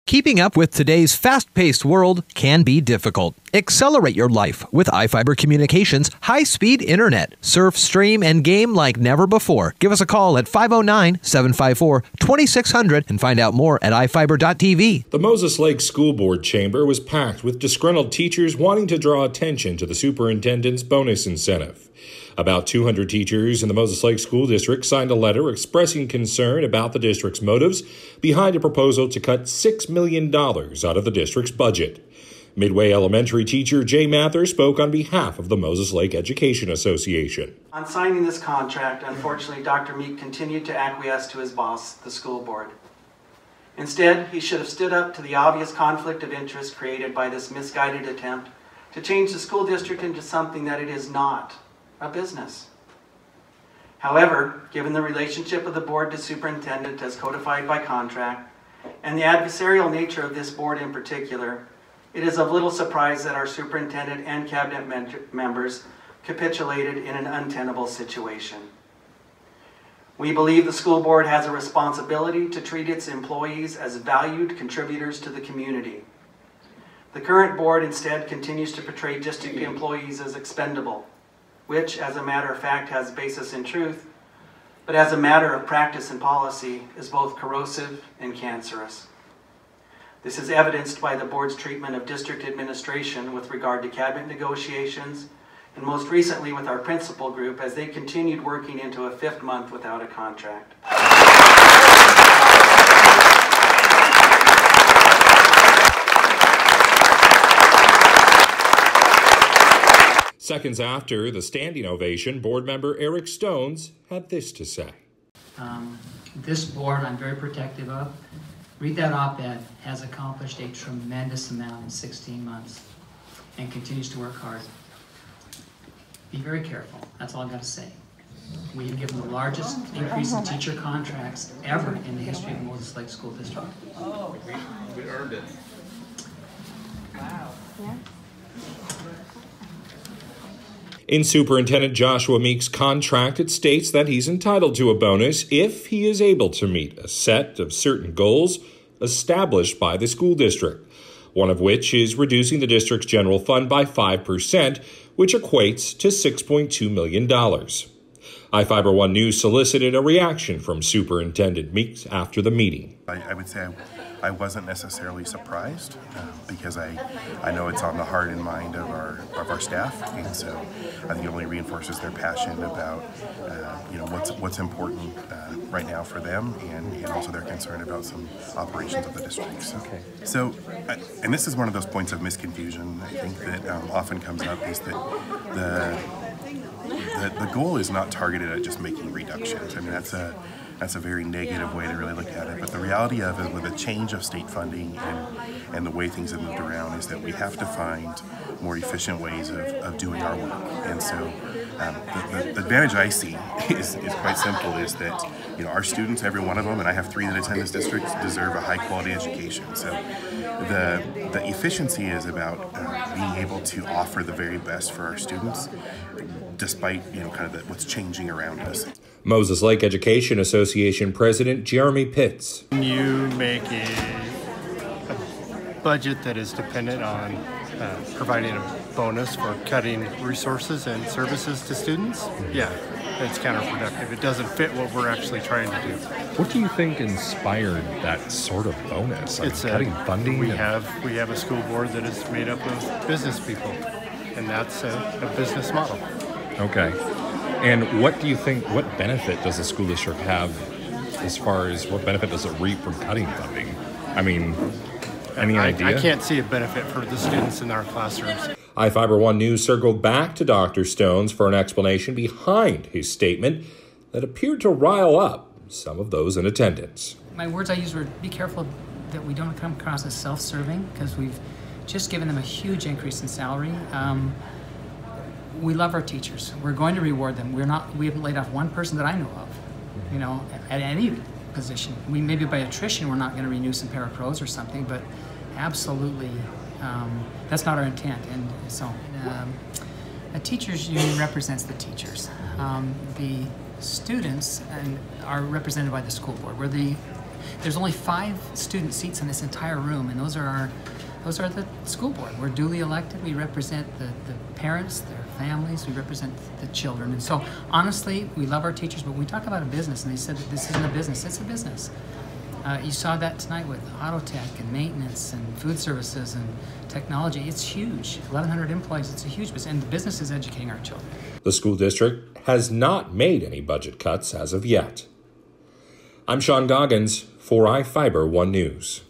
Keeping up with today's fast-paced world can be difficult. Accelerate your life with iFiber Communications high-speed internet. Surf, stream, and game like never before. Give us a call at 509-754-2600 and find out more at ifiber.tv. The Moses Lake School Board chamber was packed with disgruntled teachers wanting to draw attention to the superintendent's bonus incentive. About 200 teachers in the Moses Lake School District signed a letter expressing concern about the district's motives behind a proposal to cut $6 million out of the district's budget. Midway Elementary teacher Jay Mathur spoke on behalf of the Moses Lake Education Association. On signing this contract, unfortunately, Dr. Meeks continued to acquiesce to his boss, the school board. Instead, he should have stood up to the obvious conflict of interest created by this misguided attempt to change the school district into something that it is not. A business. However, given the relationship of the board to superintendent as codified by contract, and the adversarial nature of this board in particular, it is of little surprise that our superintendent and cabinet members capitulated in an untenable situation. We believe the school board has a responsibility to treat its employees as valued contributors to the community. The current board instead continues to portray district employees as expendable, which, as a matter of fact, has basis in truth, but as a matter of practice and policy, is both corrosive and cancerous. This is evidenced by the board's treatment of district administration with regard to cabinet negotiations, and most recently with our principal group as they continued working into a 5th month without a contract. Seconds after the standing ovation, board member Eric Stones had this to say. This board I'm very protective of. Read that op-ed, has accomplished a tremendous amount in 16 months and continues to work hard. Be very careful, that's all I've got to say. We have given the largest increase in teacher contracts ever in the history of the Moses Lake School District. Oh, we earned it. Wow. Yeah. In Superintendent Joshua Meeks' contract, it states that he's entitled to a bonus if he is able to meet a set of certain goals established by the school district, one of which is reducing the district's general fund by 5%, which equates to $6.2 million. iFiber One News solicited a reaction from Superintendent Meeks after the meeting. I would say I wasn't necessarily surprised because I know it's on the heart and mind of our staff, and so I think it only reinforces their passion about what's important right now for them, and also their concern about some operations of the district. So and this is one of those points of misconfusion I think that often comes up, is that the goal is not targeted at just making reductions. I mean, that's a very negative way to really look at it. But the reality of it, with a change of state funding and the way things have moved around, is that we have to find more efficient ways of doing our work. And so the advantage I see is quite simple, is that our students, every one of them, and I have 3 that attend this district, deserve a high quality education. So the efficiency is about being able to offer the very best for our students, despite what's changing around us. Moses Lake Education Association President Jeremy Pitts. When you make a budget that is dependent on providing a bonus for cutting resources and services to students, yeah, it's counterproductive. It doesn't fit what we're actually trying to do. What do you think inspired that sort of bonus? It's cutting funding? We have a school board that is made up of business people, and that's a business model. Okay. And what do you think, what benefit does the school district have, as far as what benefit does it reap from cutting funding? I mean, any idea? I can't see a benefit for the students in our classrooms. iFiber One News circled back to Dr. Stones for an explanation behind his statement that appeared to rile up some of those in attendance. My words I used were, be careful that we don't come across as self-serving, because we've just given them a huge increase in salary. We love our teachers. We're going to reward them. We haven't laid off one person that I know of, at any position. We maybe by attrition we're not going to renew some parapros or something, but absolutely that's not our intent. And so a teachers union represents the teachers. The students are represented by the school board. We're the There's only 5 student seats in this entire room, and those are the school board. We're duly elected. We represent the parents, their families. We represent the children. And so, honestly, we love our teachers, but when we talk about a business, and they said that this isn't a business, it's a business. You saw that tonight with auto tech and maintenance and food services and technology. It's huge. 1,100 employees, it's a huge business, and the business is educating our children. The school district has not made any budget cuts as of yet. I'm Sean Goggins for iFiber One News.